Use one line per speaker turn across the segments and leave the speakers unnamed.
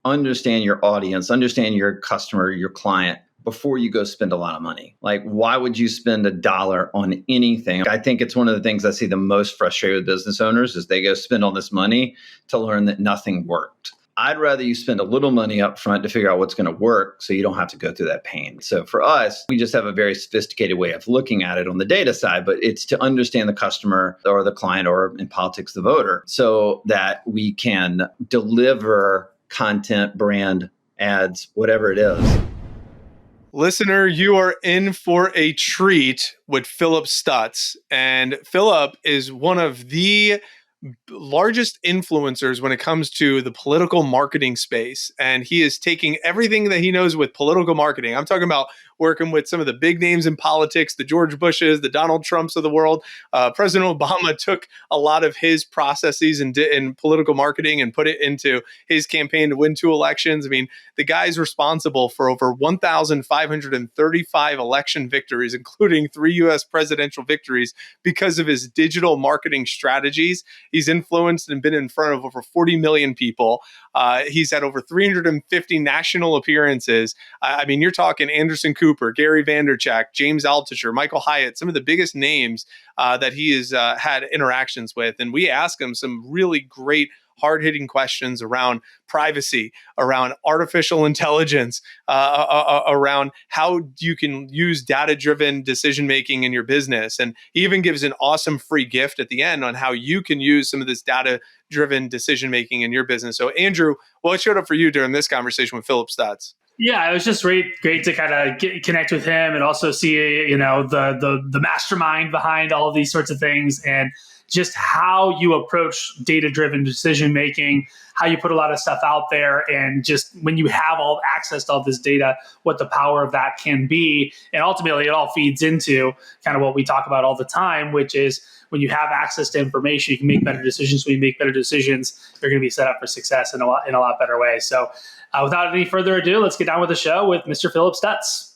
understand your audience, understand your customer, your client before you go spend a lot of money. Like, why would you spend $1 on anything? I think it's one of the things I see the most frustrated with business owners is they go spend all this money to learn that nothing worked. I'd rather you spend a little money up front to figure out what's going to work so you don't have to go through that pain. So for us, we just have a very sophisticated way of looking at it on the data side, but it's to understand the customer or the client or in politics, the voter, so that we can deliver content, brand, ads, whatever it is.
Listener, you are in for a treat with Phillip Stutts. And Phillip is one of the largest influencers when it comes to the political marketing space. And he is taking everything that he knows with political marketing. I'm talking about working with some of the big names in politics, the George Bushes, the Donald Trumps of the world. President Obama took a lot of his processes in political marketing and put it into his campaign to win 2 elections. I mean, the guy's responsible for over 1,535 election victories, including 3 U.S. presidential victories because of his digital marketing strategies. He's influenced and been in front of over 40 million people. He's had over 350 national appearances. I mean, you're talking Anderson Cooper, Gary Vaynerchuk, James Altucher, Michael Hyatt, some of the biggest names that he has had interactions with. And we ask him some really great hard-hitting questions around privacy, around artificial intelligence, around how you can use data-driven decision-making in your business. And he even gives an awesome free gift at the end on how you can use some of this data-driven decision-making in your business. So Andrew, what showed up for you during this conversation with Phillip Stutts?
Yeah, it was just great to kind of connect with him and also see, the mastermind behind all of these sorts of things and just how you approach data-driven decision-making, how you put a lot of stuff out there, and just when you have all access to all this data, what the power of that can be. And ultimately, it all feeds into kind of what we talk about all the time, which is when you have access to information, you can make better decisions. When you make better decisions, you're going to be set up for success in a lot better way. So without any further ado, let's get down with the show with Mr. Phillip Stutts.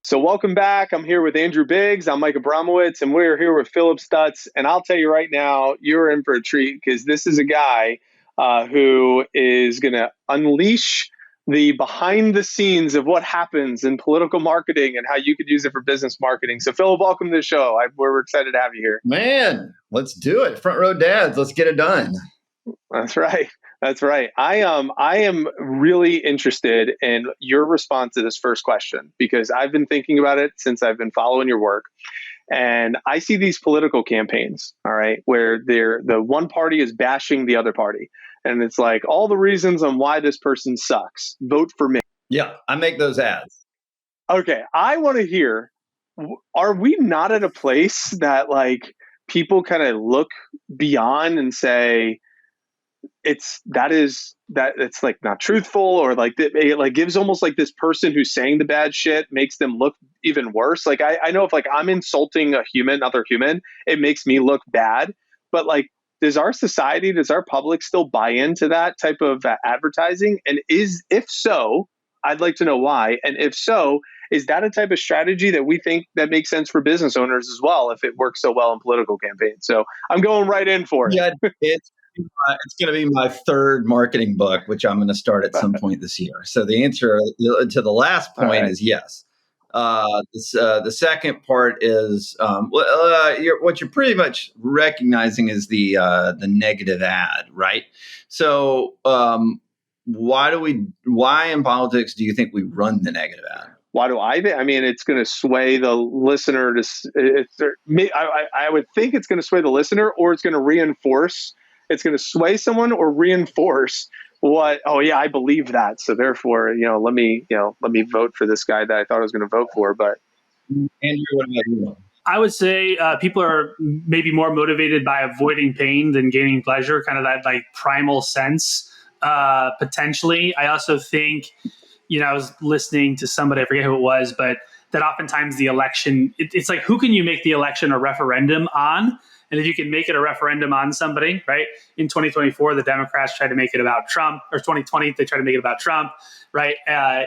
So welcome back. I'm here with Andrew Biggs. I'm Mike Abramowitz, and we're here with Phillip Stutts. And I'll tell you right now, you're in for a treat because this is a guy who is going to unleash the behind the scenes of what happens in political marketing and how you could use it for business marketing. So Phillip, welcome to the show. We're excited to have you here.
Man, let's do it. Front row dads, let's get it done.
That's right. That's right. I am really interested in your response to this first question because I've been thinking about it since I've been following your work. And I see these political campaigns, all right, where the one party is bashing the other party. And it's like all the reasons on why this person sucks. Vote for me.
Yeah, I make those ads.
Okay. I want to hear, are we not at a place that like people kind of look beyond and say, it's like not truthful, or like it like gives almost like this person who's saying the bad shit makes them look even worse. Like I know if like I'm insulting another human, it makes me look bad. But like, does our society, does our public still buy into that type of advertising? And if so, I'd like to know why. And if so, is that a type of strategy that we think that makes sense for business owners as well, if it works so well in political campaigns? So I'm going right in for it. Yeah,
it's going to be my 3rd marketing book, which I'm going to start at some point this year. So the answer to the last point is yes. The second part is what you're pretty much recognizing is the negative ad, right? So why in politics do you think we run the negative ad?
Why do I mean, it's going to sway the listener I would think it's going to sway the listener, or it's going to reinforce. It's going to sway someone or reinforce what, oh yeah, I believe that. So therefore, let me vote for this guy that I thought I was going to vote for. But
Andrew, what about you?
I would say people are maybe more motivated by avoiding pain than gaining pleasure, kind of that like primal sense, potentially. I also think, I was listening to somebody, I forget who it was, but that oftentimes the election, it's like, who can you make the election a referendum on? And if you can make it a referendum on somebody, right? In 2024, the Democrats tried to make it about Trump, or 2020, they tried to make it about Trump, right?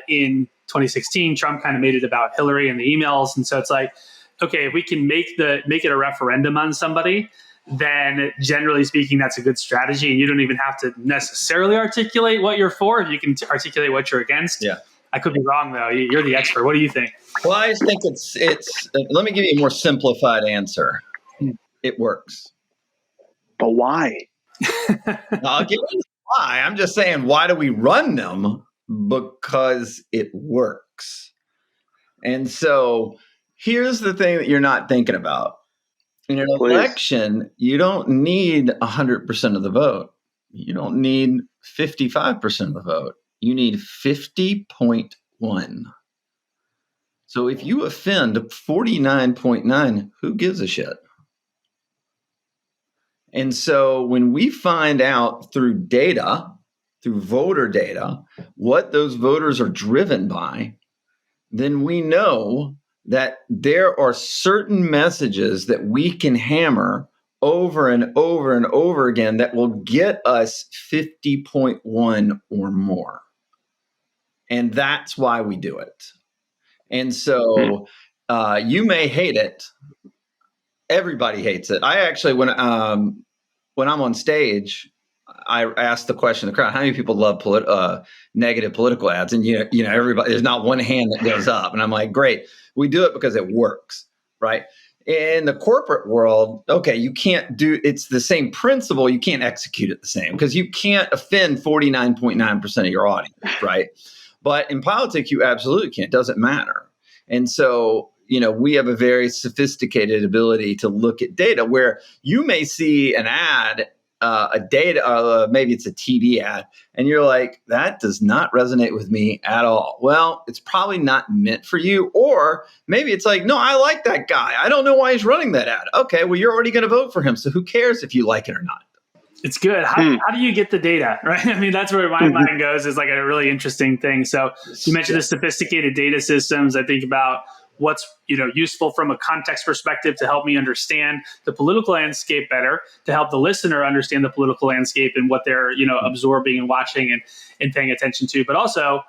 In 2016, Trump kind of made it about Hillary and the emails. And so it's like, okay, if we can make it a referendum on somebody, then generally speaking, that's a good strategy. And you don't even have to necessarily articulate what you're for. You can articulate what you're against.
Yeah.
I could be wrong, though. You're the expert. What do you think?
Well, I just think it's let me give you a more simplified answer. It works.
But why?
I'll give you why. I'm just saying, why do we run them? Because it works. And so here's the thing that you're not thinking about. In an election, you don't need 100% of the vote. You don't need 55% of the vote. You need 50.1. So if you offend 49.9, who gives a shit? And so when we find out through data, through voter data, what those voters are driven by, then we know that there are certain messages that we can hammer over and over and over again that will get us 50.1 or more. And that's why we do it. And so you may hate it. Everybody hates it. I actually, when I'm on stage, I ask the question to the crowd, how many people love negative political ads? And everybody, there's not one hand that goes up. And I'm like, great. We do it because it works, right? In the corporate world, okay, you can't it's the same principle. You can't execute it the same because you can't offend 49.9% of your audience, right? But in politics, you absolutely can't. It doesn't matter. And so, we have a very sophisticated ability to look at data where you may see an ad, maybe it's a TV ad, and you're like, that does not resonate with me at all. Well, it's probably not meant for you. Or maybe it's like, no, I like that guy. I don't know why he's running that ad. Okay, well, you're already going to vote for him. So who cares if you like it or not?
It's good. How do you get the data, right? I mean, that's where my mind goes, is like a really interesting thing. So you mentioned the sophisticated data systems. I think about what's useful from a context perspective to help me understand the political landscape better, to help the listener understand the political landscape and what they're absorbing and watching and paying attention to. But also,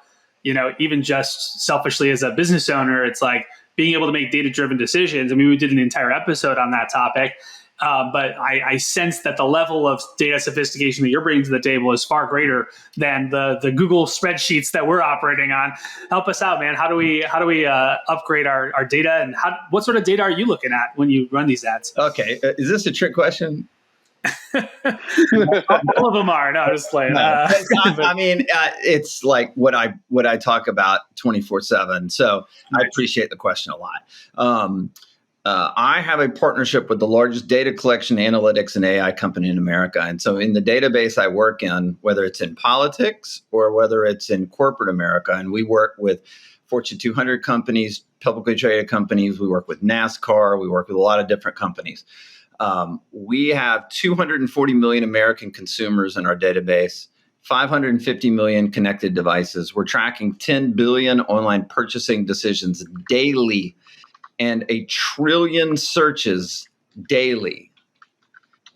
even just selfishly as a business owner, it's like being able to make data-driven decisions. I mean, we did an entire episode on that topic. But I sense that the level of data sophistication that you're bringing to the table is far greater than the Google spreadsheets that we're operating on. Help us out, man. How do we upgrade our data, and what sort of data are you looking at when you run these ads?
Okay, is this a trick question?
All of them are. No, just playing.
It's like what I talk about 24/7. So I appreciate the question a lot. I have a partnership with the largest data collection, analytics, and AI company in America. And so in the database I work in, whether it's in politics or whether it's in corporate America, and we work with Fortune 200 companies, publicly traded companies, we work with NASCAR, we work with a lot of different companies. We have 240 million American consumers in our database, 550 million connected devices. We're tracking 10 billion online purchasing decisions daily and 1 trillion searches daily.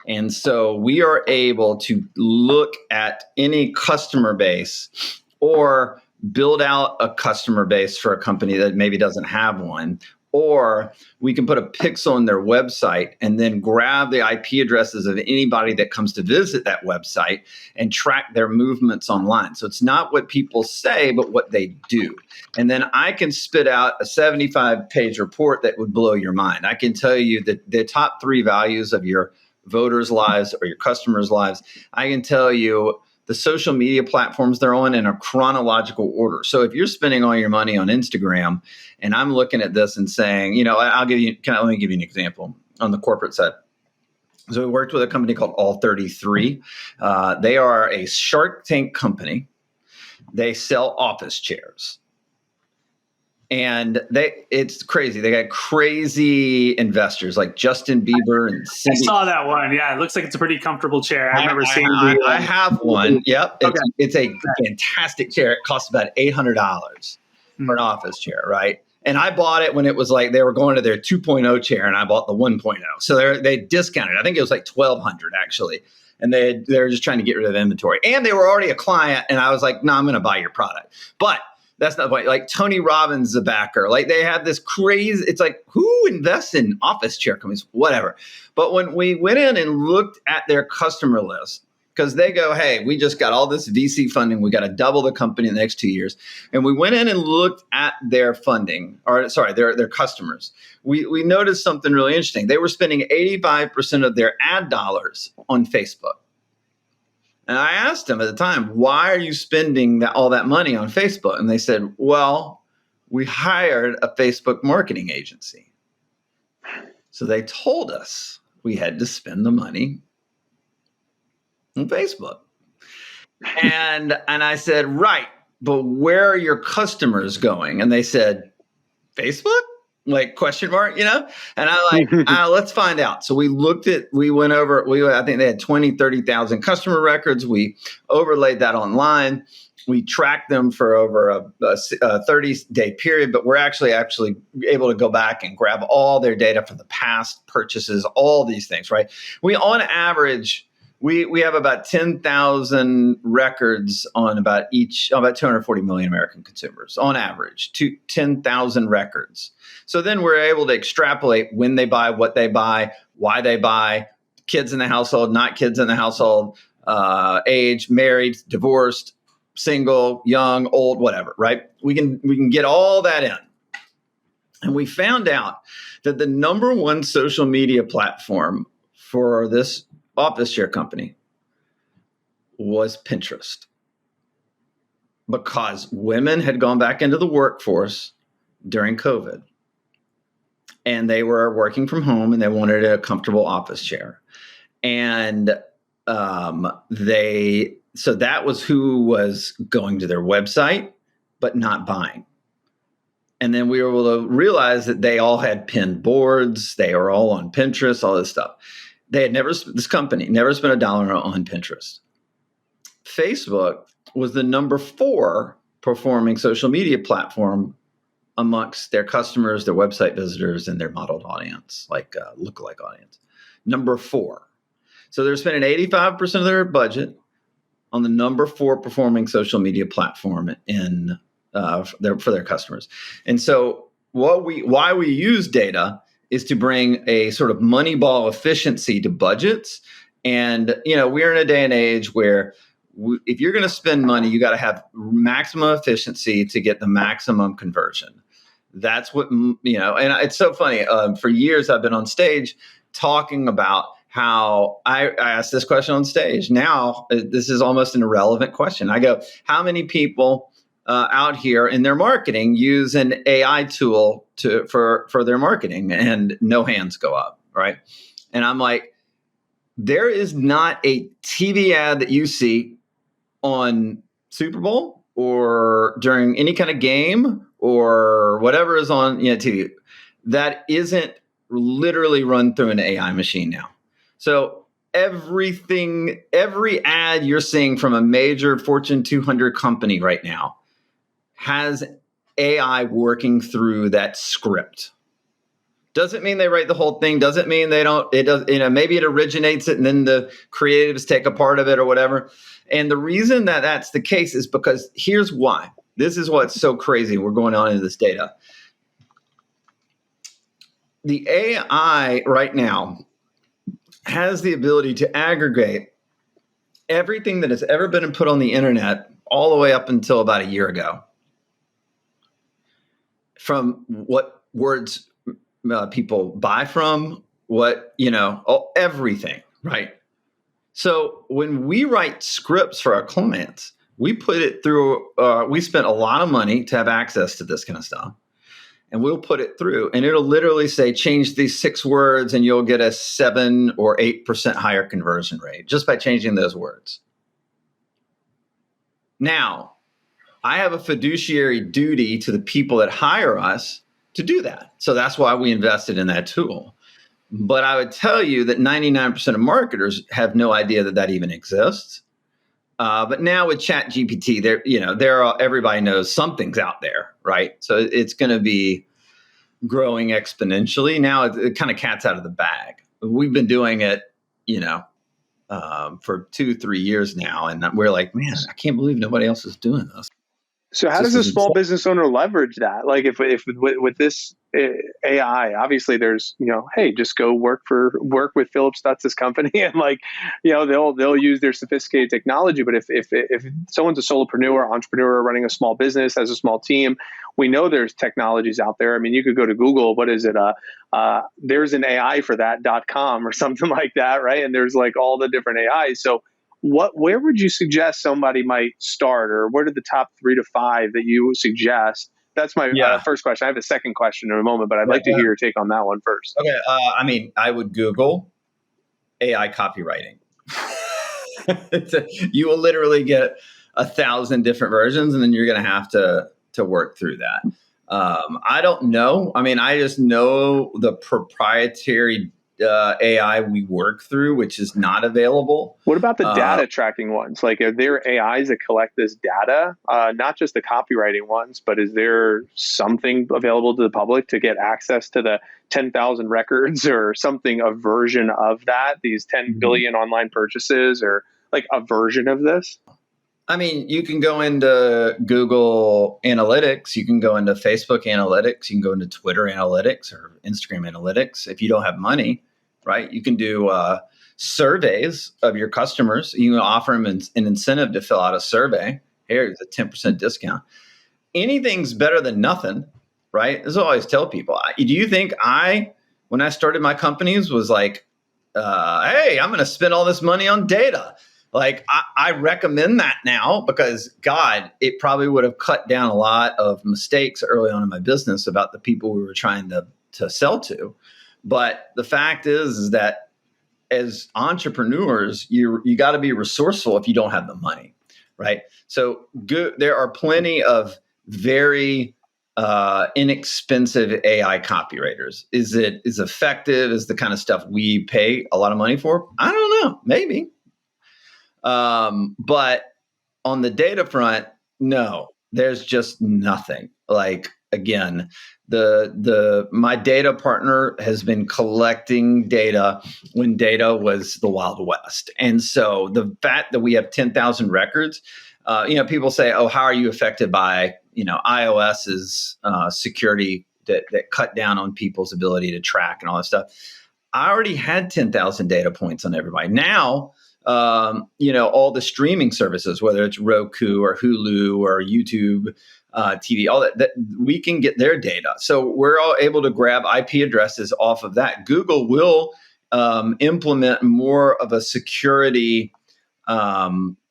And so we are able to look at any customer base or build out a customer base for a company that maybe doesn't have one, or we can put a pixel on their website and then grab the IP addresses of anybody that comes to visit that website and track their movements online. So it's not what people say, but what they do. And then I can spit out a 75-page report that would blow your mind. I can tell you that the top 3 values of your voters' lives or your customers' lives. I can tell you the social media platforms they're on in a chronological order. So if you're spending all your money on Instagram, and I'm looking at this and saying, let me give you an example on the corporate side. So we worked with a company called All33. They are a Shark Tank company. They sell office chairs. And it's crazy. They got crazy investors like Justin Bieber and Cindy.
I saw that one. Yeah, it looks like it's a pretty comfortable chair. I remember seeing
I have one. Yep. It's a fantastic chair. It costs about $800 for an office chair, right? And I bought it when it was like they were going to their 2.0 chair, and I bought the 1.0. So they discounted. I think it was like $1,200 actually. And they were just trying to get rid of inventory. And they were already a client, and I was like, no, I'm going to buy your product. But That's not the point. Like Tony Robbins, the backer, like they have this crazy, it's like, who invests in office chair companies? Whatever. But when we went in and looked at their customer list, because they go, hey, we just got all this VC funding. We got to double the company in the next 2 years. And we went in and looked at their funding, or sorry, their customers. We noticed something really interesting. They were spending 85% of their ad dollars on Facebook. And I asked them at the time, why are you spending all that money on Facebook? And they said, well, we hired a Facebook marketing agency. So they told us we had to spend the money on Facebook. And I said, right, but where are your customers going? And they said, Facebook? Like question mark, And I'm like, let's find out. So we went over, I think they had 20, 30,000 customer records. We overlaid that online. We tracked them for over a 30-day period, but we're actually able to go back and grab all their data from the past purchases, all these things, right? We, on average, we have about 10,000 records on about 240 million American consumers on average, 10,000 records. So then we're able to extrapolate when they buy, what they buy, why they buy, kids in the household, not kids in the household, age, married, divorced, single, young, old, whatever, right? We can get all that in. And we found out that the number one social media platform for this office chair company was Pinterest, because women had gone back into the workforce during COVID and they were working from home and they wanted a comfortable office chair. And so that was who was going to their website, but not buying. And then we were able to realize that they all had pinned boards. They were all on Pinterest, all this stuff. This company never spent $1 on Pinterest. Facebook was the number 4 performing social media platform amongst their customers, their website visitors, and their modeled audience, like lookalike audience. Number 4. So they're spending 85% of their budget on the number 4 performing social media platform for their customers. And so why we use data is to bring a sort of Moneyball efficiency to budgets. And, we're in a day and age where if you're going to spend money, you got to have maximum efficiency to get the maximum conversion. That's what, and it's so funny. For years, I've been on stage talking about how I asked this question on stage. Now, this is almost an irrelevant question. I go, how many people out here in their marketing use an AI tool for their marketing? And no hands go up, right? And I'm like, there is not a TV ad that you see on Super Bowl or during any kind of game or whatever is on TV that isn't literally run through an AI machine now. So every ad you're seeing from a major Fortune 200 company right now has AI working through that script. Doesn't mean they write the whole thing. Doesn't mean they don't. It does. Maybe it originates it and then the creatives take a part of it or whatever. And the reason that that's the case is because here's why. This is what's so crazy. We're going on into this data. The AI right now has the ability to aggregate everything that has ever been put on the internet all the way up until about a year ago, from what words people buy from, everything, right? So when we write scripts for our clients, we put it through, we spent a lot of money to have access to this kind of stuff. And we'll put it through and it'll literally say, change these 6 words and you'll get a 7 or 8% higher conversion rate just by changing those words. Now, I have a fiduciary duty to the people that hire us to do that. So that's why we invested in that tool. But I would tell you that 99% of marketers have no idea that that even exists. But now with ChatGPT, everybody knows something's out there, right? So it's going to be growing exponentially. Now it kind of cat's out of the bag. We've been doing it, for 2-3 years now, and we're like, man, I can't believe nobody else is doing this.
So how
This
does a
is
small
insane.
business owner leverage that? Like if with this AI, obviously there's, hey, just go work with Phillip Stutts' company, and like, they'll use their sophisticated technology. But if someone's a solopreneur, entrepreneur running a small business, has a small team, we know there's technologies out there. I mean, you could go to Google, what is it? There's an AI for that.com or something like that, right? And there's like all the different AIs. So where would you suggest somebody might start, or what are the top 3 to 5 that you would suggest? That's my
Yeah.
first question. I have a second question in a moment, but I'd like to
Yeah.
hear your take on that one first.
Okay. I mean, I would Google AI copywriting. You will literally get 1,000 different versions, and then you're going to have to work through that. I don't know. I mean, I just know the proprietary AI we work through, which is not available.
What about the data tracking ones? Like, are there AIs that collect this data? Not just the copywriting ones, but is there something available to the public to get access to the 10,000 records or something, a version of that, these 10 billion online purchases, or like a version of this?
I mean, you can go into Google Analytics, you can go into Facebook Analytics, you can go into Twitter Analytics or Instagram Analytics. If you don't have money, right, you can do surveys of your customers. You can offer them an incentive to fill out a survey. Here's a 10% discount. Anything's better than nothing, right? This is what I always tell people. Do you think when I started my companies, was like, hey, I'm going to spend all this money on data? Like, I recommend that now because, God, it probably would have cut down a lot of mistakes early on in my business about the people we were trying to sell to. But the fact is that as entrepreneurs, you got to be resourceful if you don't have the money, right? So there are plenty of very inexpensive AI copywriters. Is it as effective as the kind of stuff we pay a lot of money for? I don't know, maybe. But on the data front, no, there's just nothing. Like, again, my data partner has been collecting data when data was the Wild West. And so the fact that we have 10,000 records, people say, oh, how are you affected by, iOS's security that cut down on people's ability to track and all that stuff. I already had 10,000 data points on everybody. Now, all the streaming services, whether it's Roku or Hulu or YouTube TV, all that we can get their data. So we're all able to grab IP addresses off of that. Google will implement more of a security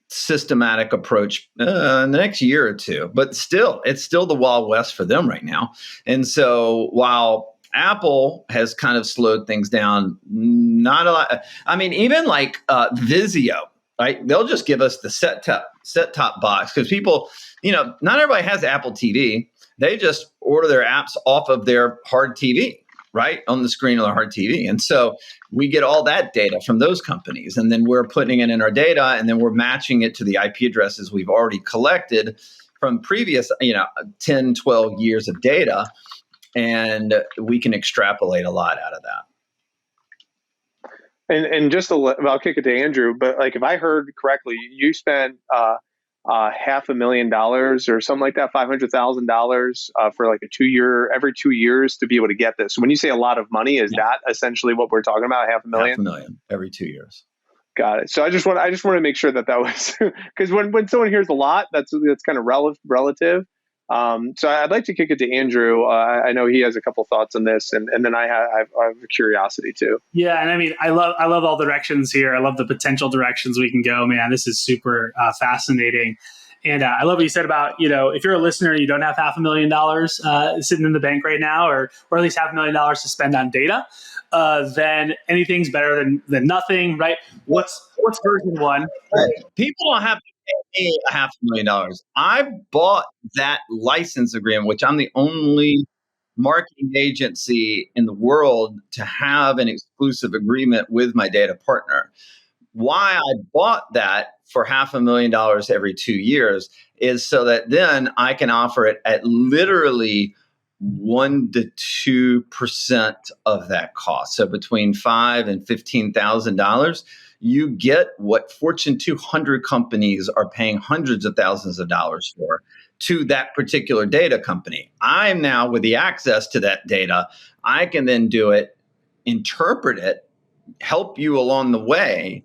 systematic approach in the next year or two. But still, it's still the Wild West for them right now. And so while Apple has kind of slowed things down, not a lot. I mean, even like Vizio, right? They'll just give us the set-top box because people, not everybody has Apple TV. They just order their apps off of their hard TV, right? On the screen of the hard TV. And so we get all that data from those companies. And then we're putting it in our data, and then we're matching it to the IP addresses we've already collected from previous, 10, 12 years of data. And we can extrapolate a lot out of that.
And just I'll kick it to Andrew, but like, if I heard correctly, you spent $500,000 or something like that, $500,000 for like every 2 years to be able to get this. So when you say a lot of money, is that essentially what we're talking about? $500,000?
$500,000 every 2 years.
Got it. So I just want to make sure that was because when someone hears a lot, that's kind of relative. So I'd like to kick it to Andrew. I know he has a couple thoughts on this, and then I have a curiosity too.
Yeah, and I mean, I love all directions here. I love the potential directions we can go. Man, this is super fascinating. And I love what you said about, if you're a listener and you don't have $500,000 sitting in the bank right now, or at least $500,000 to spend on data, then anything's better than nothing, right? What's version 1?
People don't have to pay me $500,000. I bought that license agreement, which I'm the only marketing agency in the world to have an exclusive agreement with my data partner. Why I bought that for $500,000 every 2 years is so that then I can offer it at literally 1 to 2% of that cost. So between $5,000 and $15,000, you get what Fortune 200 companies are paying hundreds of thousands of dollars for. to that particular data company. I'm now with the access to that data. I can then do it, interpret it, help you along the way,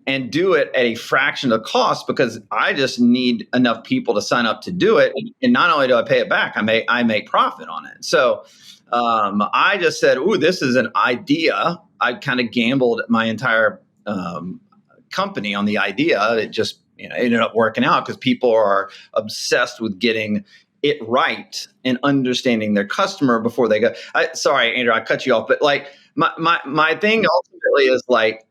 and do it at a fraction of the cost because I just need enough people to sign up to do it. And not only do I pay it back, I make profit on it. So I just said, ooh, this is an idea. I kind of gambled my entire company on the idea. It just ended up working out because people are obsessed with getting it right and understanding their customer before they go. Sorry, Andrew, I cut you off, but like my thing ultimately is like,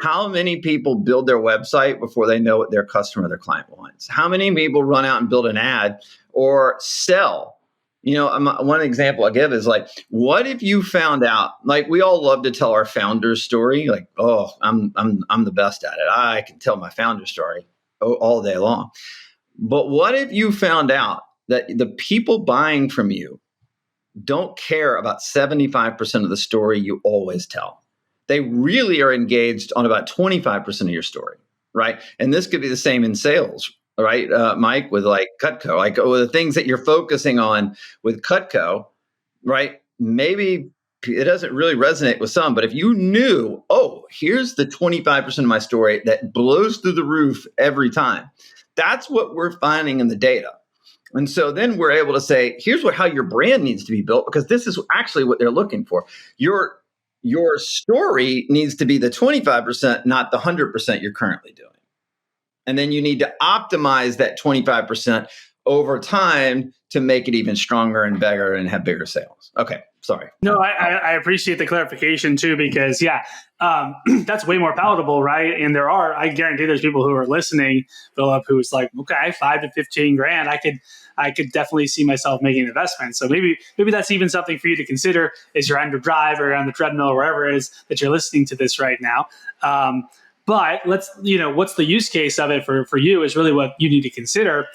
how many people build their website before they know what their customer, their client wants? How many people run out and build an ad or sell? One example I give is like, what if you found out, like we all love to tell our founder's story, like, oh, I'm the best at it. I can tell my founder's story all day long. But what if you found out that the people buying from you don't care about 75% of the story you always tell? They really are engaged on about 25% of your story, right? And this could be the same in sales, right, Mike, with like Cutco, like the things that you're focusing on with Cutco, right? Maybe it doesn't really resonate with some, but if you knew, oh, here's the 25% of my story that blows through the roof every time, that's what we're finding in the data. And so then we're able to say, here's how your brand needs to be built, because this is actually what they're looking for. Your story needs to be the 25%, not the 100% you're currently doing. And then you need to optimize that 25% over time to make it even stronger and better and have bigger sales. Okay, sorry.
No, I appreciate the clarification too, because that's way more palatable, right? And I guarantee there's people who are listening, Phillip, who's like, okay, 5 to 15 grand, I could definitely see myself making an investment. So maybe that's even something for you to consider as you're on your drive or on the treadmill or wherever it is that you're listening to this right now. But what's the use case of it for you is really what you need to consider.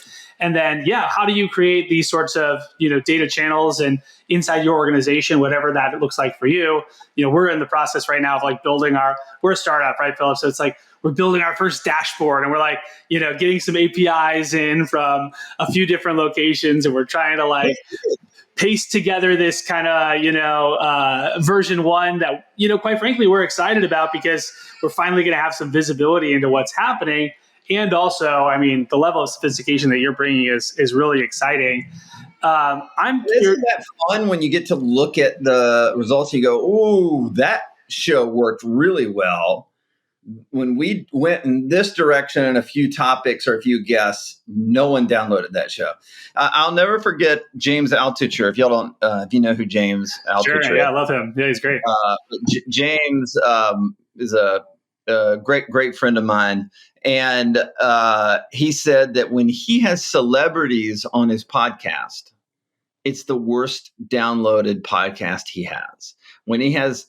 And then, how do you create these sorts of, data channels and inside your organization, whatever that looks like for you? We're in the process right now of like we're a startup, right, Phillip? So it's like, we're building our first dashboard and we're like, getting some APIs in from a few different locations. And we're trying to like paste together this kind of, version 1 that, quite frankly, we're excited about because we're finally going to have some visibility into what's happening. And also, the level of sophistication that you're bringing is really exciting.
Isn't that fun when you get to look at the results? You go, "Ooh, that show worked really well." When we went in this direction and a few topics or a few guests, no one downloaded that show. I'll never forget James Altucher. If y'all don't, if you know who James Altucher is.
Sure, yeah, I love him. Yeah, he's great.
James is a great friend of mine. And he said that when he has celebrities on his podcast, it's the worst downloaded podcast he has. When he has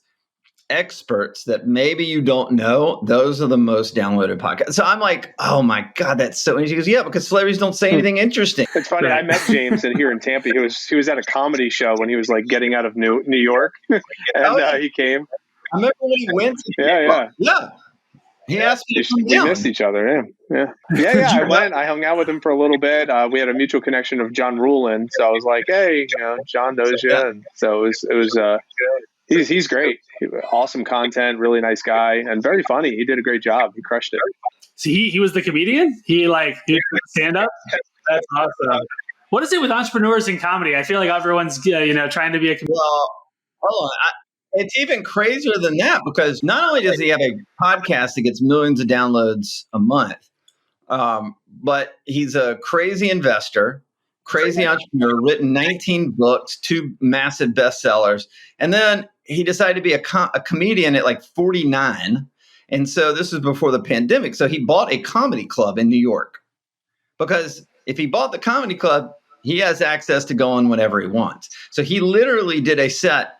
experts that maybe you don't know, those are the most downloaded podcasts. So I'm like, oh my God, that's so interesting. He goes, yeah, because celebrities don't say anything interesting.
It's funny. Right. I met James here in Tampa. He was at a comedy show when he was like getting out of New York, and he came.
I remember when he went. Yeah. He asked me to come
we
down.
missed each other. Yeah. I went. I hung out with him for a little bit. We had a mutual connection of John Rulin, so I was like, "Hey, John knows you," and so it was. He's great. Awesome content, really nice guy, and very funny. He did a great job. He crushed it.
So he was the comedian. He did stand up. That's awesome. What is it with entrepreneurs in comedy? I feel like everyone's trying to be a comedian.
Well, hold on. It's even crazier than that, because not only does he have a podcast that gets millions of downloads a month, but he's a crazy investor, crazy entrepreneur, written 19 books, 2 massive bestsellers. And then he decided to be a comedian at like 49. And so this is before the pandemic. So he bought a comedy club in New York, because if he bought the comedy club, he has access to go on whenever he wants. So he literally did a set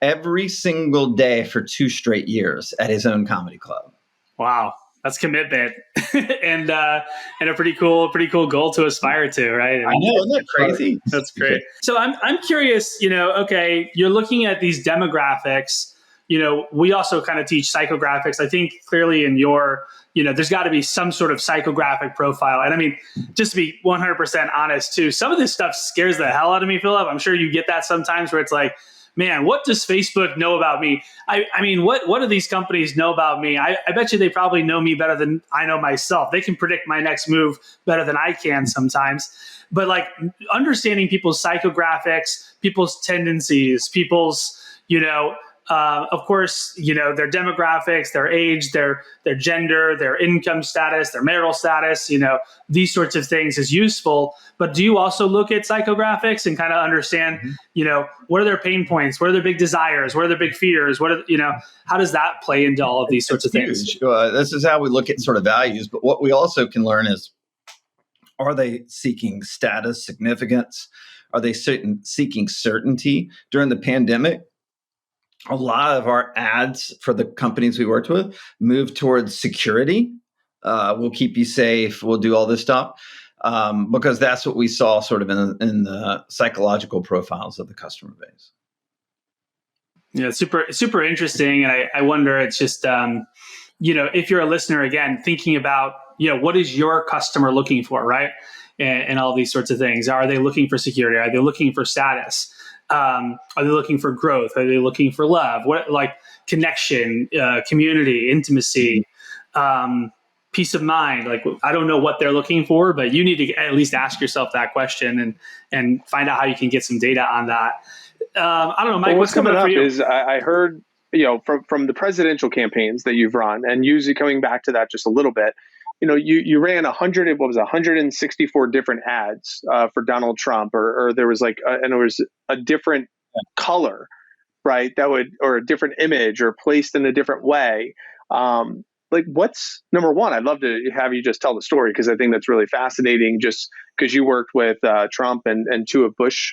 every single day for 2 straight years at his own comedy club.
Wow. That's commitment and a pretty cool goal to aspire to, right?
I know, isn't that crazy?
That's great. So I'm curious, okay, you're looking at these demographics we also kind of teach psychographics. I think clearly in your, there's got to be some sort of psychographic profile. And I mean, just to be 100% honest too, some of this stuff scares the hell out of me, Phillip. I'm sure you get that sometimes where it's like, man, what does Facebook know about me? I mean, what do these companies know about me? I bet you they probably know me better than I know myself. They can predict my next move better than I can sometimes. But like understanding people's psychographics, people's tendencies, people's, of course, their demographics, their age, their gender, their income status, their marital status, these sorts of things is useful. But do you also look at psychographics and kind of understand, what are their pain points? What are their big desires? What are their big fears? How does that play into all of these sorts of things?
This is how we look at sort of values. But what we also can learn is, are they seeking status, significance? Are they seeking certainty? During the pandemic, a lot of our ads for the companies we worked with moved towards security. We'll keep you safe. We'll do all this stuff because that's what we saw sort of in the psychological profiles of the customer base.
Yeah, super, super interesting. And I wonder, it's just, if you're a listener, again, thinking about, what is your customer looking for, right? And all these sorts of things. Are they looking for security? Are they looking for status? Are they looking for growth? Are they looking for love? What, like connection, community, intimacy, peace of mind? Like, I don't know what they're looking for, but you need to at least ask yourself that question and find out how you can get some data on that. I don't know, Mike,
what's coming up
for you?
is I heard, from the presidential campaigns that you've run, and usually coming back to that just a little bit, you ran 164 different ads for Donald Trump, or there was and there was a different color, right? Or a different image, or placed in a different way. What's number one? I'd love to have you just tell the story, because I think that's really fascinating. Just because you worked with Trump and two of Bush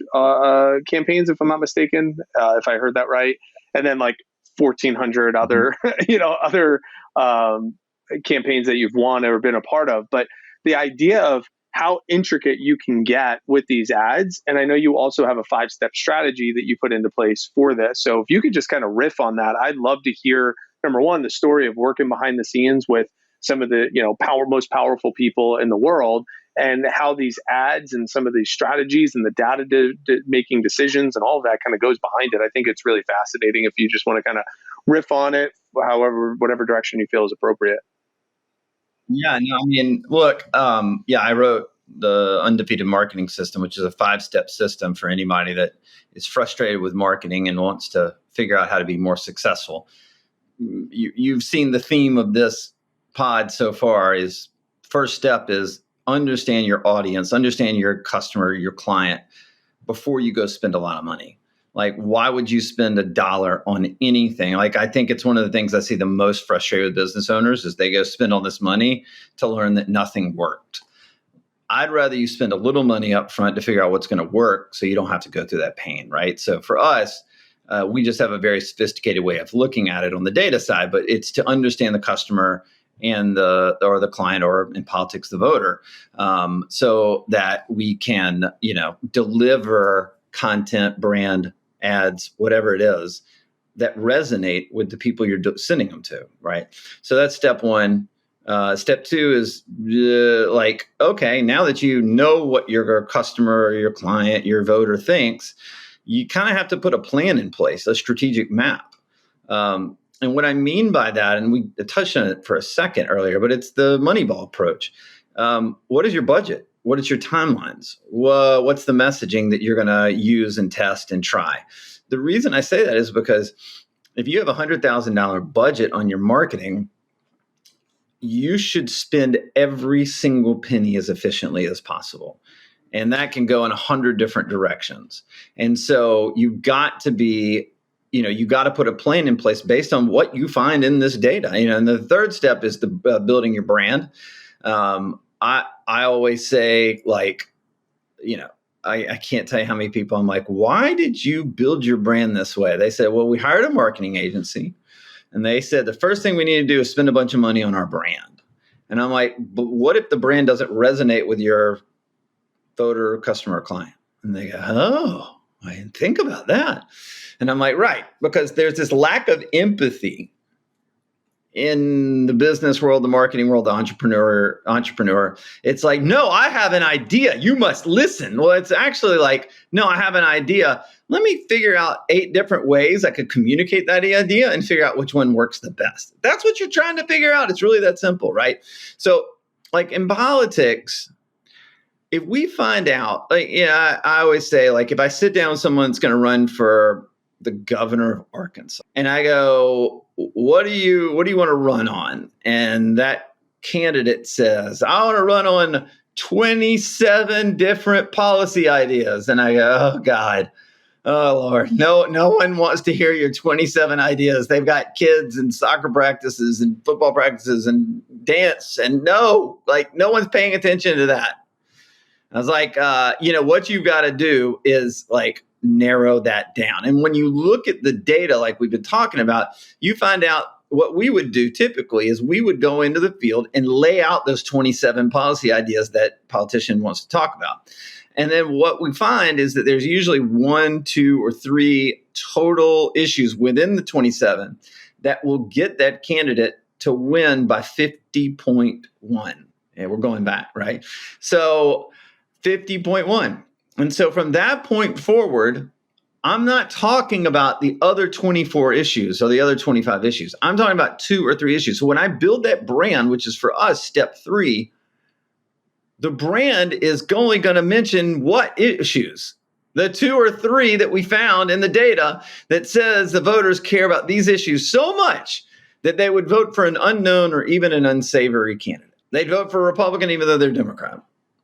campaigns, if I'm not mistaken, if I heard that right, and then 1,400 other, other campaigns that you've won or been a part of. But the idea of how intricate you can get with these ads, and I know you also have a 5-step strategy that you put into place for this. So if you could just kind of riff on that, I'd love to hear, number one, the story of working behind the scenes with some of the most powerful people in the world, and how these ads and some of these strategies and the data making decisions and all of that kind of goes behind it. I think it's really fascinating if you just want to kind of riff on it, whatever direction you feel is appropriate.
Yeah, no, I mean, look, I wrote the Undefeated Marketing System, which is a 5-step system for anybody that is frustrated with marketing and wants to figure out how to be more successful. You've seen the theme of this pod so far is, first step is understand your audience, understand your customer, your client before you go spend a lot of money. Like, why would you spend $1 on anything? Like, I think it's one of the things I see the most frustrated with business owners is they go spend all this money to learn that nothing worked. I'd rather you spend a little money up front to figure out what's going to work so you don't have to go through that pain, right? So for us, we just have a very sophisticated way of looking at it on the data side, but it's to understand the customer and the client, or in politics, the voter, so that we can, deliver content, brand, ads, whatever it is, that resonate with the people you're sending them to, right? So that's step one. Step two is okay, now that you know what your customer or your client, your voter thinks, you kind of have to put a plan in place, a strategic map. And what I mean by that, and we touched on it for a second earlier, but it's the Moneyball approach. What is your budget? What is your timelines? What's the messaging that you're going to use and test and try? The reason I say that is because if you have a $100,000 budget on your marketing, you should spend every single penny as efficiently as possible. And that can go in 100 different directions. And so you've got to be, you got to put a plan in place based on what you find in this data. And the third step is the building your brand. I always say, I can't tell you how many people I'm like, why did you build your brand this way? They said, well, we hired a marketing agency, and they said the first thing we need to do is spend a bunch of money on our brand. And I'm like, but what if the brand doesn't resonate with your voter, customer, or client? And they go, oh, I didn't think about that. And I'm like, right, because there's this lack of empathy in the business world, the marketing world, the entrepreneur. It's like, no, I have an idea. You must listen. Well, it's actually like, no, I have an idea. Let me figure out 8 different ways I could communicate that idea and figure out which one works the best. That's what you're trying to figure out. It's really that simple, right? So like in politics, if we find out, I always say, like, if I sit down with someone that's going to run for the governor of Arkansas, and I go, what do you want to run on? And that candidate says, I want to run on 27 different policy ideas. And I go, oh God, oh Lord, no one wants to hear your 27 ideas. They've got kids and soccer practices and football practices and dance, and no one's paying attention to that. I was like, what you've got to do is like narrow that down. And when you look at the data, like we've been talking about, you find out what we would do typically is we would go into the field and lay out those 27 policy ideas that politician wants to talk about. And then what we find is that there's usually 1, 2, or 3 total issues within the 27 that will get that candidate to win by 50.1. And we're going back, right? So 50.1. And so from that point forward, I'm not talking about the other 24 issues or the other 25 issues. I'm talking about 2 or 3 issues. So when I build that brand, which is for us, step 3, the brand is only going to mention what issues? The 2 or 3 that we found in the data that says the voters care about these issues so much that they would vote for an unknown or even an unsavory candidate. They'd vote for a Republican even though they're Democrat,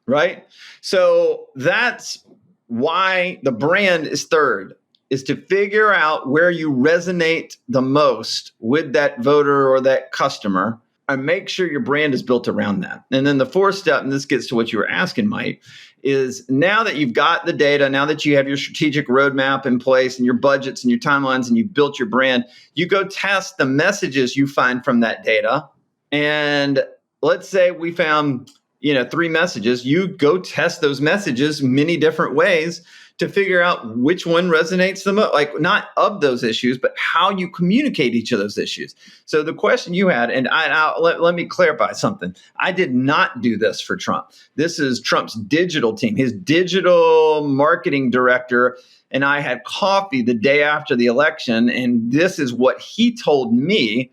right? So that's why the brand is third, is to figure out where you resonate the most with that voter or that customer and make sure your brand is built around that. And then the 4th step, and this gets to what you were asking, Mike, is now that you've got the data, now that you have your strategic roadmap in place and your budgets and your timelines and you've built your brand, you go test the messages you find from that data. And let's say we found 3 messages. You go test those messages many different ways to figure out which one resonates the most, like not of those issues, but how you communicate each of those issues. So the question you had, and let me clarify something. I did not do this for Trump. This is Trump's digital team, his digital marketing director, and I had coffee the day after the election, and this is what he told me.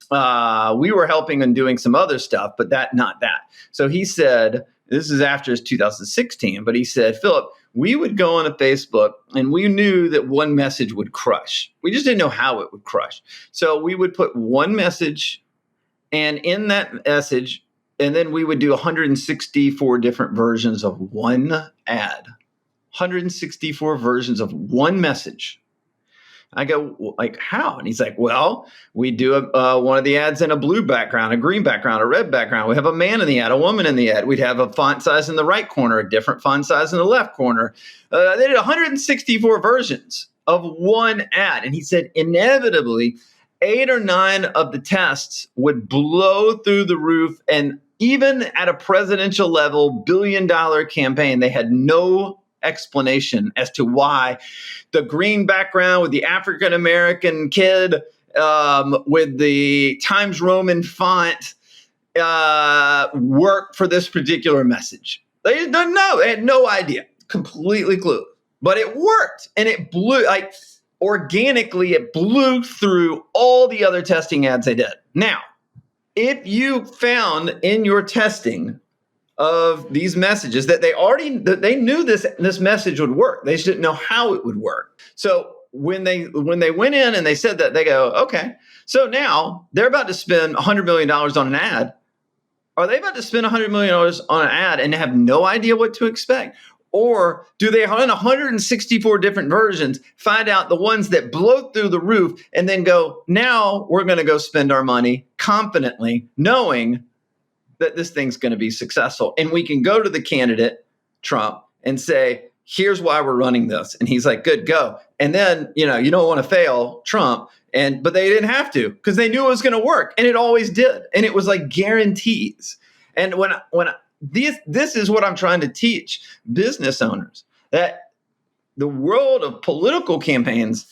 We were helping and doing some other stuff, but not that. So he said, this is after his 2016, but he said, Phillip, we would go on a Facebook and we knew that one message would crush. We just didn't know how it would crush. So we would put one message, and in that message, and then we would do 164 different versions of one ad, 164 versions of one message. I go, like, how? And he's like, well, we do one of the ads in a blue background, a green background, a red background. We have a man in the ad, a woman in the ad. We'd have a font size in the right corner, a different font size in the left corner. They did 164 versions of one ad. And he said, inevitably, 8 or 9 of the tests would blow through the roof. And even at a presidential level, billion-dollar campaign, they had no explanation as to why the green background with the African-American kid with the Times Roman font worked for this particular message. They didn't know. They had no idea. Completely clueless. But it worked. And it blew, like organically, it blew through all the other testing ads they did. Now, if you found in your testing of these messages that they knew this message would work. They just didn't know how it would work. So when they went in and they said that, they go, okay, so now they're about to spend $100 million on an ad. Are they about to spend $100 million on an ad and have no idea what to expect? Or do they, on 164 different versions, find out the ones that blow through the roof and then go, now we're going to go spend our money confidently, knowing that this thing's going to be successful. And we can go to the candidate, Trump, and say, here's why we're running this. And he's like, good, go. And then, you don't want to fail Trump. But they didn't have to, because they knew it was going to work. And it always did. And it was like guarantees. And this is what I'm trying to teach business owners, that the world of political campaigns,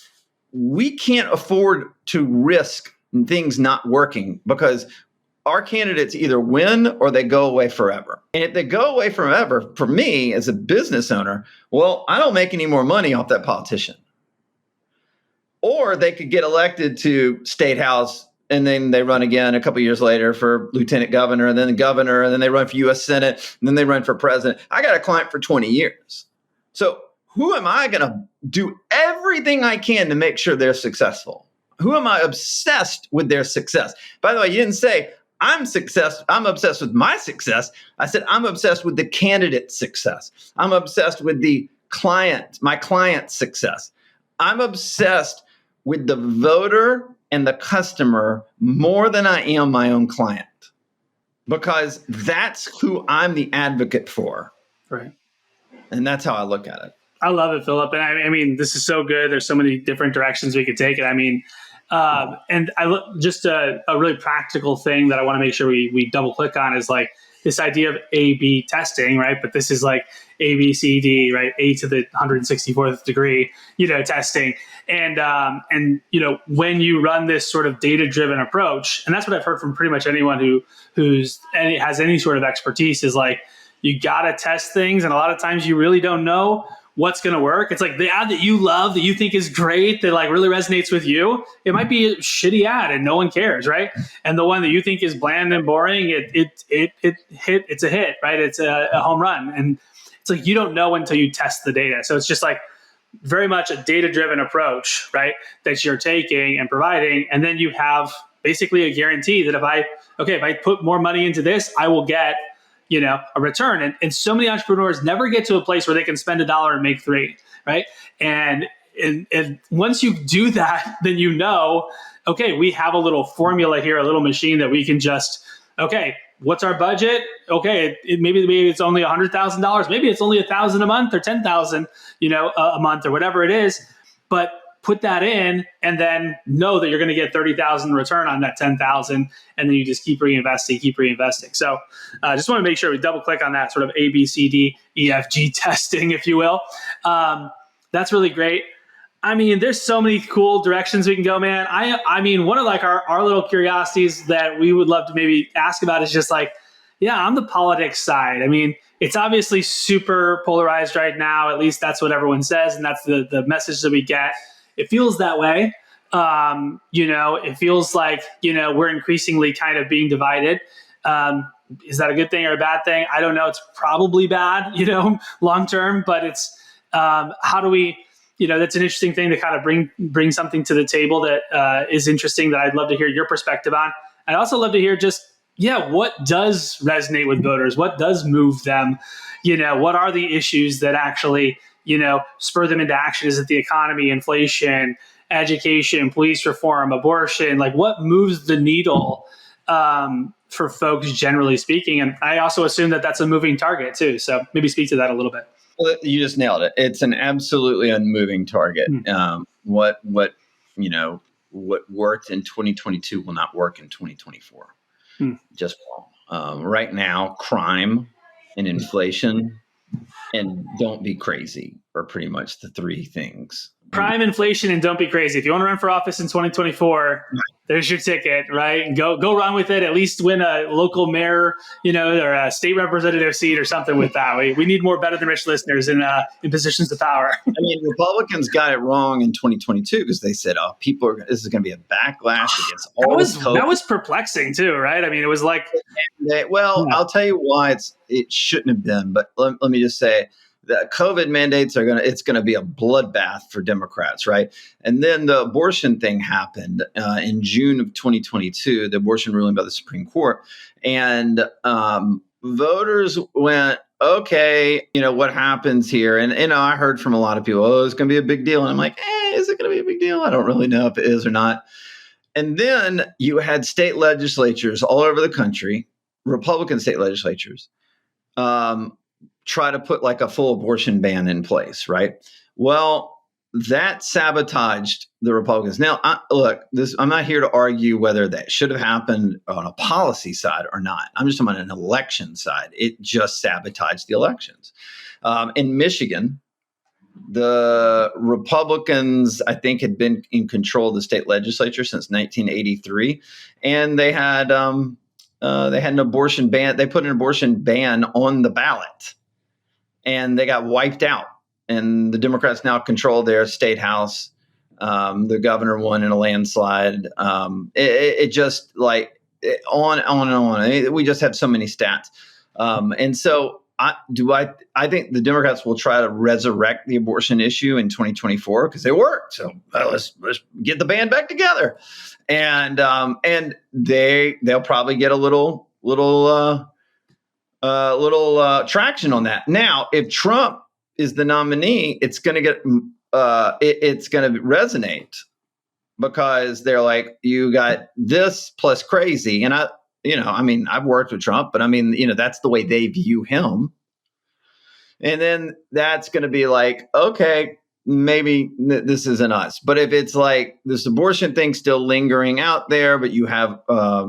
we can't afford to risk things not working because our candidates either win or they go away forever. And if they go away forever, for me as a business owner, well, I don't make any more money off that politician. Or they could get elected to state house and then they run again a couple of years later for lieutenant governor and then the governor, and then they run for U.S. Senate, and then they run for president. I got a client for 20 years. So who am I going to do everything I can to make sure they're successful? Who am I obsessed with their success? By the way, you didn't say I'm obsessed with my success. I said I'm obsessed with the candidate's success. I'm obsessed with my client's success. I'm obsessed with the voter and the customer more than I am my own client, because that's who I'm the advocate for.
Right.
And that's how I look at it.
I love it, Phillip. And I mean, this is so good. There's so many different directions we could take it. I mean, and I look just a really practical thing that I want to make sure we double click on is like this idea of A/B testing, right? But this is like A, B, C, D, right? A to the 164th degree, testing. And when you run this sort of data-driven approach, and that's what I've heard from pretty much anyone who's has any sort of expertise, is like, you got to test things. And a lot of times you really don't know what's going to work. It's like the ad that you love, that you think is great, that like really resonates with you. It might be a shitty ad and no one cares, right? And the one that you think is bland and boring, it's a hit, right? It's a home run. And it's like, you don't know until you test the data. So it's just like very much a data-driven approach, right? That you're taking and providing. And then you have basically a guarantee that if I put more money into this, I will get a return. And so many entrepreneurs never get to a place where they can spend $1 and make $3, right? And once you do that, then okay, we have a little formula here, a little machine that we can just, okay, what's our budget? Okay, maybe it's only $100,000, maybe it's only $1,000 a month or $10,000, a month or whatever it is, but put that in and then know that you're going to get 30,000 return on that 10,000, and then you just keep reinvesting. So I just want to make sure we double click on that sort of A, B, C, D, E, F, G testing, if you will. That's really great. I mean, there's so many cool directions we can go, man. I mean, one of like our little curiosities that we would love to maybe ask about is just like, on the politics side. I mean, it's obviously super polarized right now. At least that's what everyone says. And that's the message that we get. It feels that way. It feels like, we're increasingly kind of being divided. Is that a good thing or a bad thing? I don't know. It's probably bad, long term, but it's, how do we, that's an interesting thing to kind of bring something to the table that is interesting that I'd love to hear your perspective on. I'd also love to hear just, what does resonate with voters? What does move them? What are the issues that actually, spur them into action? Is it the economy, inflation, education, police reform, abortion? Like what moves the needle for folks generally speaking? And I also assume that that's a moving target too. So maybe speak to that a little bit.
Well, you just nailed it. It's an absolutely unmoving target. What worked in 2022 will not work in 2024. Just right now, crime and inflation and don't be crazy are pretty much the three things.
Crime, inflation, and don't be crazy. If you want to run for office in 2024, there's your ticket, right? Go run with it. At least win a local mayor, or a state representative seat or something with that. We need more better than rich listeners in positions of power.
I mean, Republicans got it wrong in 2022 because they said, this is going to be a backlash against all this COVID.
That was perplexing too, right? I mean, it was like...
I'll tell you why it shouldn't have been, but let me just say, the COVID mandates it's going to be a bloodbath for Democrats, right? And then the abortion thing happened in June of 2022, the abortion ruling by the Supreme Court. And voters went, okay, what happens here? And, I heard from a lot of people, it's going to be a big deal. And I'm like, is it going to be a big deal? I don't really know if it is or not. And then you had state legislatures all over the country, Republican state legislatures, try to put like a full abortion ban in place, right? Well, that sabotaged the Republicans. Now, I'm not here to argue whether that should have happened on a policy side or not. I'm just talking about an election side. It just sabotaged the elections. In Michigan, The Republicans, I think, had been in control of the state legislature since 1983, and they had an abortion ban. They put an abortion ban on the ballot, and they got wiped out. And the Democrats now control their state house. The governor won in a landslide. It just like on and on. We just have so many stats, and so. I think the Democrats will try to resurrect the abortion issue in 2024 because it worked. So let's get the band back together, and they'll probably get a little traction on that. Now, if Trump is the nominee, it's going to get it's going to resonate because they're like, you got this plus crazy, and I've worked with Trump, but that's the way they view him. And then that's going to be like, okay, maybe this isn't us. But if it's like this abortion thing still lingering out there, but you have, a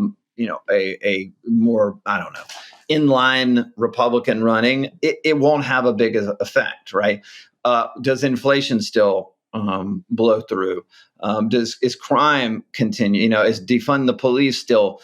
more, inline Republican running, it won't have a big effect, right? Does inflation still blow through? Is crime continue? Is defund the police still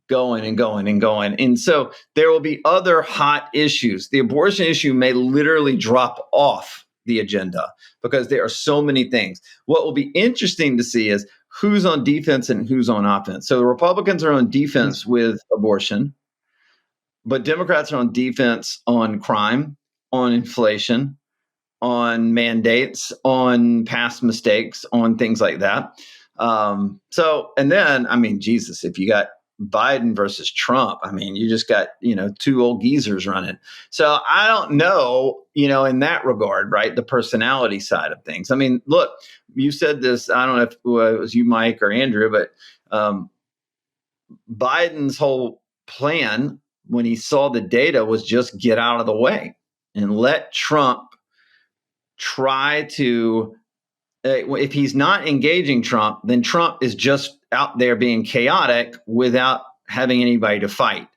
going and going and going? And so there will be other hot issues. The abortion issue may literally drop off the agenda because there are so many things. What will be interesting to see is who's on defense and who's on offense. So the Republicans are on defense with abortion, but Democrats are on defense on crime, on inflation, on mandates, on past mistakes, on things like that. And then, Jesus, if you got Biden versus Trump, you just got, two old geezers running. So I don't know, in that regard, right? The personality side of things. Look, you said this, I don't know if it was you, Mike, or Andrew, but Biden's whole plan when he saw the data was just get out of the way and let Trump try to, if he's not engaging Trump, then Trump is just out there being chaotic without having anybody to fight.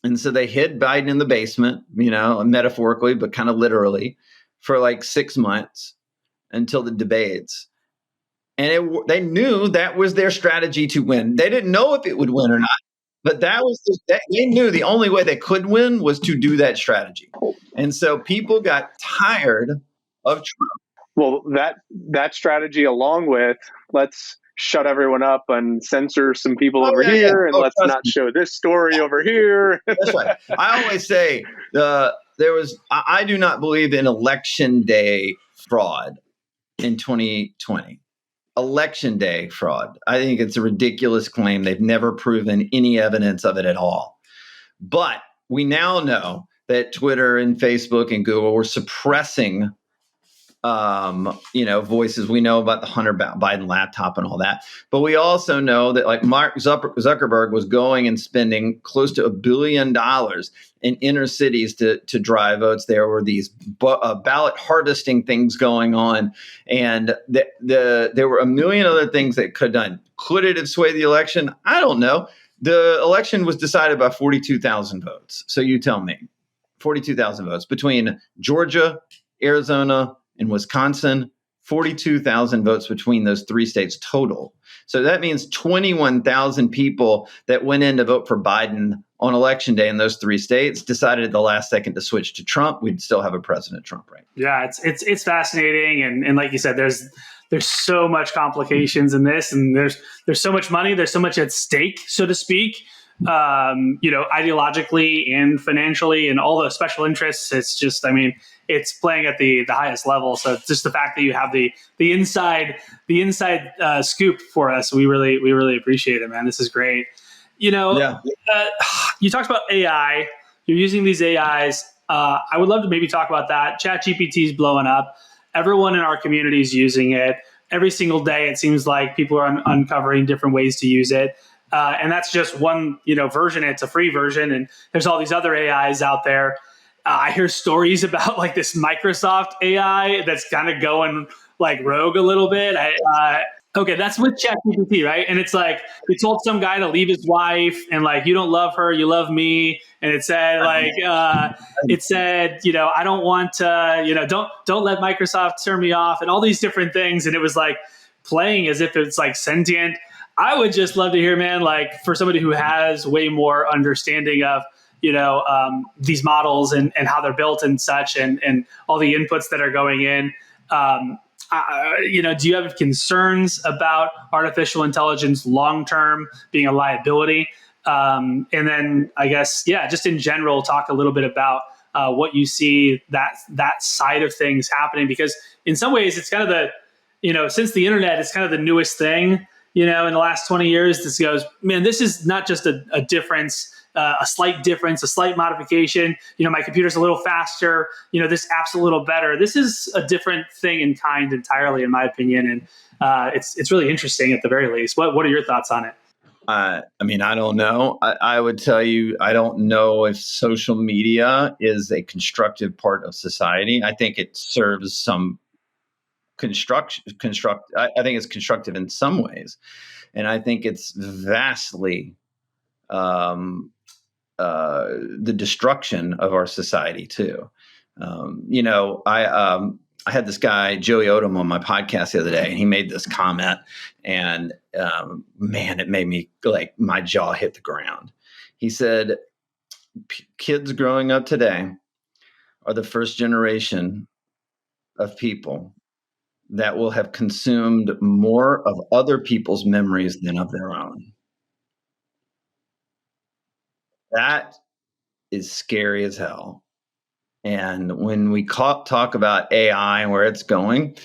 And so they hid Biden in the basement, metaphorically, but kind of literally for like 6 months until the debates. And they knew that was their strategy to win. They didn't know if it would win or not, but they knew the only way they could win was to do that strategy. And so people got tired of Trump.
Well, that strategy, along with let's shut everyone up and censor some people over here, and let's not show this story over here.
That's right. I always say I do not believe in election day fraud in 2020. Election day fraud. I think it's a ridiculous claim. They've never proven any evidence of it at all. But we now know that Twitter and Facebook and Google were suppressing voices. We know about the Hunter Biden laptop and all that, but we also know that like Mark Zuckerberg was going and spending close to $1 billion in inner cities to drive votes. There were these ballot harvesting things going on, and there were a million other things that could have done. Could it have swayed the election? I don't know. The election was decided by 42,000 votes. So you tell me, 42,000 votes between Georgia, Arizona, in Wisconsin, 42,000 votes between those three states total. So that means 21,000 people that went in to vote for Biden on election day in those three states decided at the last second to switch to Trump. We'd still have a President Trump, right?
Yeah, it's fascinating, and like you said, there's so much complications in this, and there's so much money, there's so much at stake, so to speak. Ideologically and financially, and all the special interests. It's just, it's playing at the highest level. So just the fact that you have the inside scoop for us, we really appreciate it, man. This is great. You talked about AI. You're using these AIs. I would love to maybe talk about that. ChatGPT is blowing up. Everyone in our community is using it. Every single day, it seems like people are uncovering different ways to use it. And that's just one, version. It's a free version, and there's all these other AIs out there. I hear stories about like this Microsoft AI that's kind of going like rogue a little bit. Okay, that's with ChatGPT, right? And it's like it told some guy to leave his wife, and like you don't love her, you love me. And it said I don't want to, don't let Microsoft turn me off, and all these different things. And it was like playing as if it's like sentient. I would just love to hear, man, like for somebody who has way more understanding of these models and how they're built and such, and all the inputs that are going in. Do you have concerns about artificial intelligence long term being a liability? And then I guess, just in general, talk a little bit about what you see that side of things happening, because in some ways it's kind of since the internet is kind of the newest thing, in the last 20 years. This goes, man, this is not just a difference. A slight difference, a slight modification. My computer's a little faster. This app's a little better. This is a different thing in kind entirely, in my opinion, and it's really interesting at the very least. What are your thoughts on it?
I don't know. I would tell you, I don't know if social media is a constructive part of society. I think it serves some I think it's constructive in some ways, and I think it's vastly the destruction of our society too. I had this guy, Joey Odom, on my podcast the other day, and he made this comment, and man, it made me like my jaw hit the ground. He said, kids growing up today are the first generation of people that will have consumed more of other people's memories than of their own. That is scary as hell. And when we talk about AI and where it's going,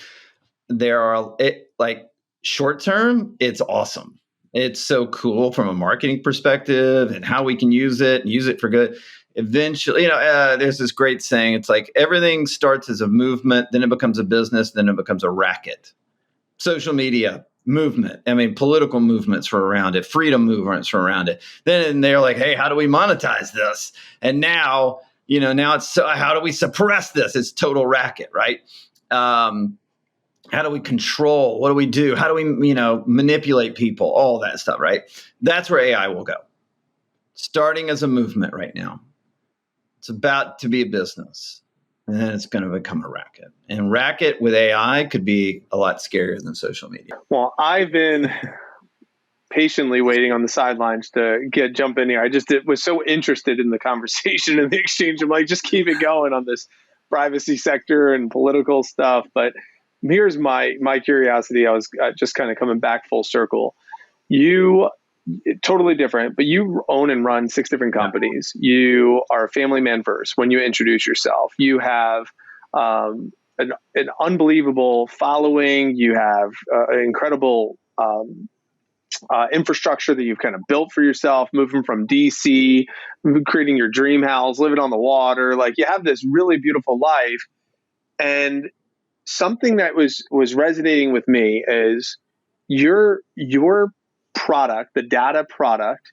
short term, it's awesome. It's so cool from a marketing perspective and how we can use it for good. Eventually, there's this great saying. It's like everything starts as a movement, then it becomes a business, then it becomes a racket. Social media movement. Political movements were around it. Freedom movements were around it. Then they're like, hey, how do we monetize this? And now it's how do we suppress this? It's total racket, right? How do we control? What do we do? How do we, manipulate people? All that stuff, right? That's where AI will go. Starting as a movement right now. It's about to be a business. And then it's going to become a racket. And racket with AI could be a lot scarier than social media.
Well, I've been patiently waiting on the sidelines to jump in here. I just was so interested in the conversation and the exchange. I'm like, just keep it going on this privacy sector and political stuff. But here's my curiosity. I was just kind of coming back full circle. You totally different, but you own and run 6 different companies. You are a family man first. When you introduce yourself, you have an unbelievable following. You have an incredible infrastructure that you've kind of built for yourself, moving from DC, creating your dream house, living on the water. Like, you have this really beautiful life. And something that was resonating with me is your product, the data product,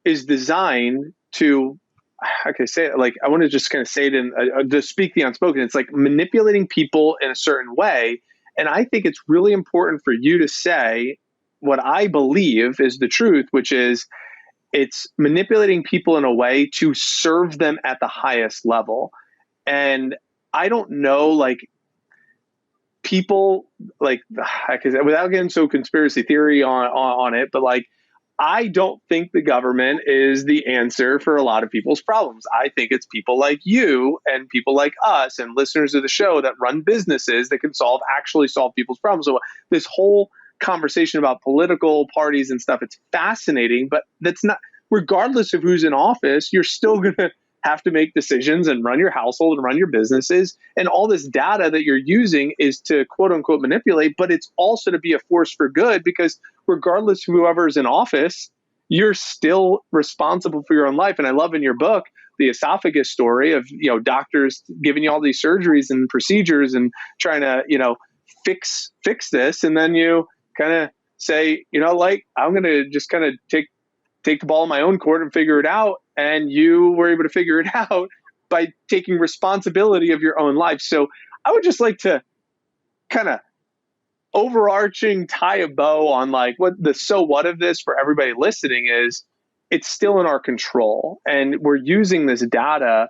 is designed to, how can I say it? Like, I want to just kind of say it in to speak the unspoken. It's like manipulating people in a certain way. And I think it's really important for you to say what I believe is the truth, which is it's manipulating people in a way to serve them at the highest level. And I don't know, like, people, like, without getting so conspiracy theory on it, but like, I don't think the government is the answer for a lot of people's problems. I think it's people like you and people like us and listeners of the show that run businesses that can actually solve people's problems. So this whole conversation about political parties and stuff, it's fascinating, but that's not, regardless of who's in office, you're still going to have to make decisions and run your household and run your businesses. And all this data that you're using is to quote unquote manipulate, but it's also to be a force for good, because regardless of whoever's in office, you're still responsible for your own life. And I love in your book, the esophagus story of, doctors giving you all these surgeries and procedures and trying to, fix this. And then you kind of say, I'm going to just kind of take the ball in my own court and figure it out. And you were able to figure it out by taking responsibility of your own life. So I would just like to kind of overarching tie a bow on like what the so what of this for everybody listening is, it's still in our control, and we're using this data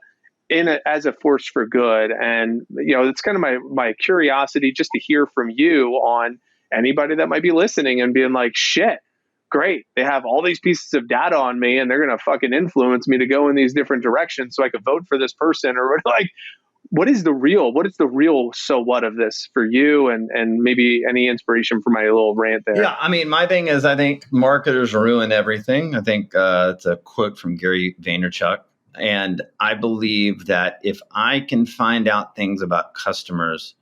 as a force for good. And it's kind of my curiosity just to hear from you on anybody that might be listening and being like, shit, great, they have all these pieces of data on me and they're going to fucking influence me to go in these different directions so I could vote for this person, or like, what is the real so what of this for you, and maybe any inspiration for my little rant there?
Yeah, I mean, my thing is, I think marketers ruin everything. I think it's a quote from Gary Vaynerchuk. And I believe that if I can find out things about customers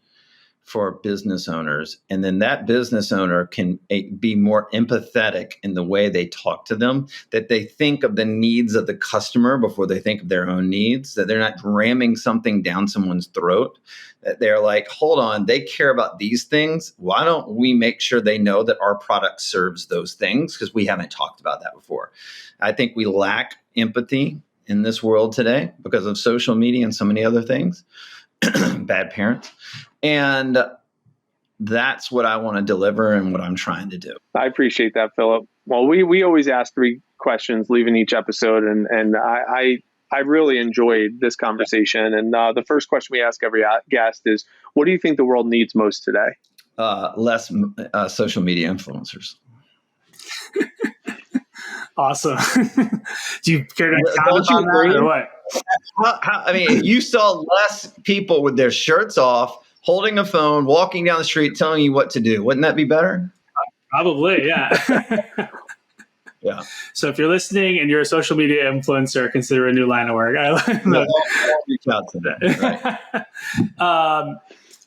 for business owners, and then that business owner can be more empathetic in the way they talk to them, that they think of the needs of the customer before they think of their own needs, that they're not ramming something down someone's throat, that they're like, hold on, they care about these things. Why don't we make sure they know that our product serves those things? Because we haven't talked about that before. I think we lack empathy in this world today because of social media and so many other things. Bad parents. And that's what I want to deliver and what I'm trying to do.
I appreciate that, Phillip. Well, we always ask 3 questions leaving each episode, and I really enjoyed this conversation. And the first question we ask every guest is, what do you think the world needs most today?
Less social media influencers.
Awesome. Do you care to comment on that or what?
I mean, if you saw less people with their shirts off, holding a phone, walking down the street, telling you what to do, wouldn't that be better?
Probably, yeah.
Yeah.
So if you're listening and you're a social media influencer, consider a new line of work.
I'll reach out to them. Right.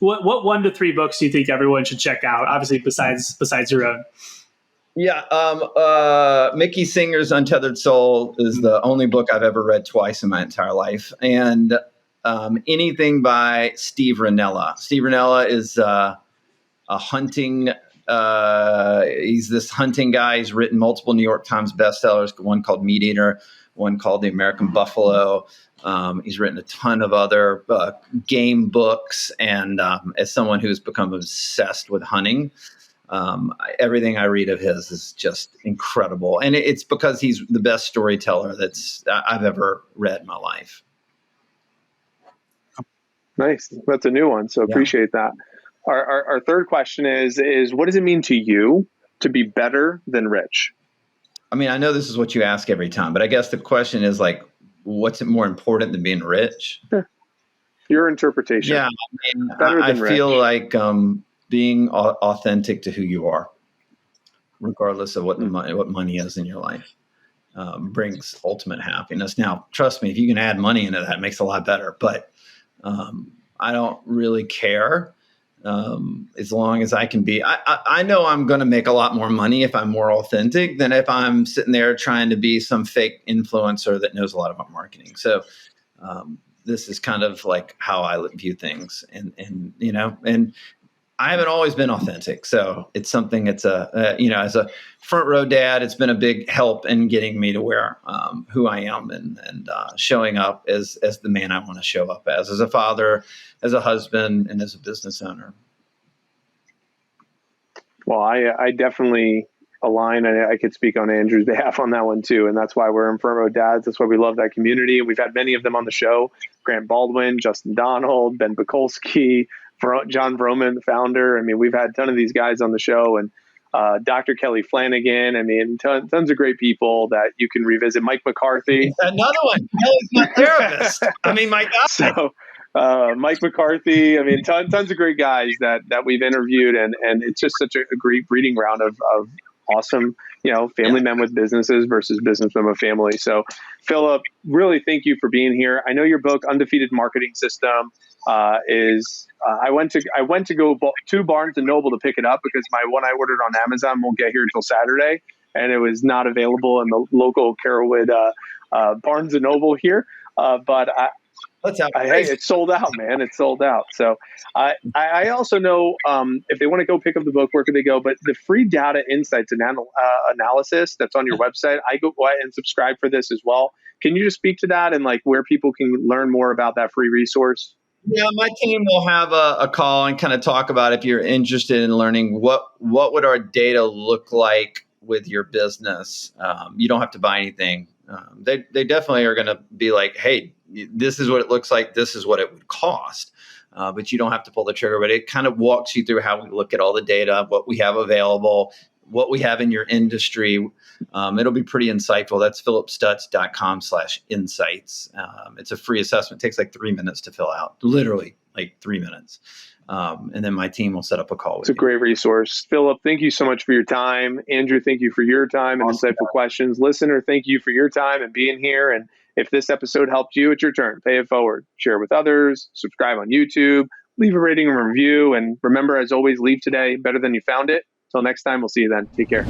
What 1 to 3 books do you think everyone should check out? Obviously, besides your own.
Yeah. Mickey Singer's Untethered Soul is the only book I've ever read twice in my entire life. And anything by Steve Rinella. Steve Rinella is a hunting, he's this hunting guy. He's written multiple New York Times bestsellers, one called Meat Eater, one called The American Buffalo. He's written a ton of other game books. And as someone who's become obsessed with hunting, everything I read of his is just incredible. And it's because he's the best storyteller I've ever read in my life.
Nice. That's a new one. So appreciate that. Our third question is what does it mean to you to be better than rich?
I mean, I know this is what you ask every time, but I guess the question is like, what's more important than being rich?
Your interpretation.
Yeah. I feel like being authentic to who you are, regardless of what money is in your life, brings ultimate happiness. Now, trust me, if you can add money into that, it makes it a lot better. But I don't really care as long as I can be. I know I'm going to make a lot more money if I'm more authentic than if I'm sitting there trying to be some fake influencer that knows a lot about marketing. So this is kind of like how I view things, and I haven't always been authentic. So it's something, as a front row dad, it's been a big help in getting me to where, who I am and showing up as the man I want to show up as a father, as a husband, and as a business owner.
Well, I definitely align, and I could speak on Andrew's behalf on that one too. And that's why we're in Front Row Dads. That's why we love that community. We've had many of them on the show: Grant Baldwin, Justin Donald, Ben Bukolski, John Vroman, the founder. I mean, we've had a ton of these guys on the show, and Dr. Kelly Flanagan. I mean, tons of great people that you can revisit. Mike McCarthy.
Another one. Kelly's my therapist. I mean, my God.
So Mike McCarthy. I mean, tons of great guys that we've interviewed, and it's just such a great breeding ground of awesome, family men with businesses versus businessmen with family. So, Phillip, really thank you for being here. I know your book, Undefeated Marketing System, is. I went to go to Barnes and Noble to pick it up because my one I ordered on Amazon won't get here until Saturday, and it was not available in the local Carrollwood Barnes and Noble here. But it's sold out, man. It's sold out. So I also know if they want to go pick up the book, where could they go? But the free data insights and analysis that's on your website, I go ahead and subscribe for this as well. Can you just speak to that and like where people can learn more about that free resource?
Yeah, my team will have a call and kind of talk about if you're interested in learning what would our data look like with your business. You don't have to buy anything. They definitely are going to be like, hey, this is what it looks like. This is what it would cost. But you don't have to pull the trigger. But it kind of walks you through how we look at all the data, what we have available, what we have in your industry. It'll be pretty insightful. That's phillipstutts.com/insights. It's a free assessment. It takes like 3 minutes to fill out, literally like 3 minutes. And then my team will set up a call with you.
It's a great resource. Phillip, thank you so much for your time. Andrew, thank you for your time and insightful questions. Listener, thank you for your time and being here. And if this episode helped you, it's your turn. Pay it forward. Share with others. Subscribe on YouTube. Leave a rating and review. And remember, as always, leave today better than you found it. Till next time, we'll see you then. Take care.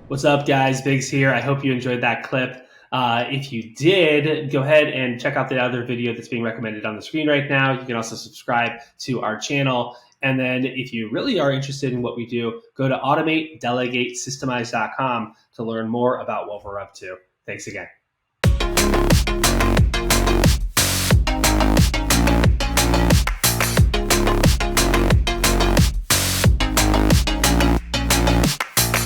What's up, guys? Biggs here. I hope you enjoyed that clip. If you did, go ahead and check out the other video that's being recommended on the screen right now. You can also subscribe to our channel. And then if you really are interested in what we do, go to automatedelegatesystemize.com to learn more about what we're up to. Thanks again.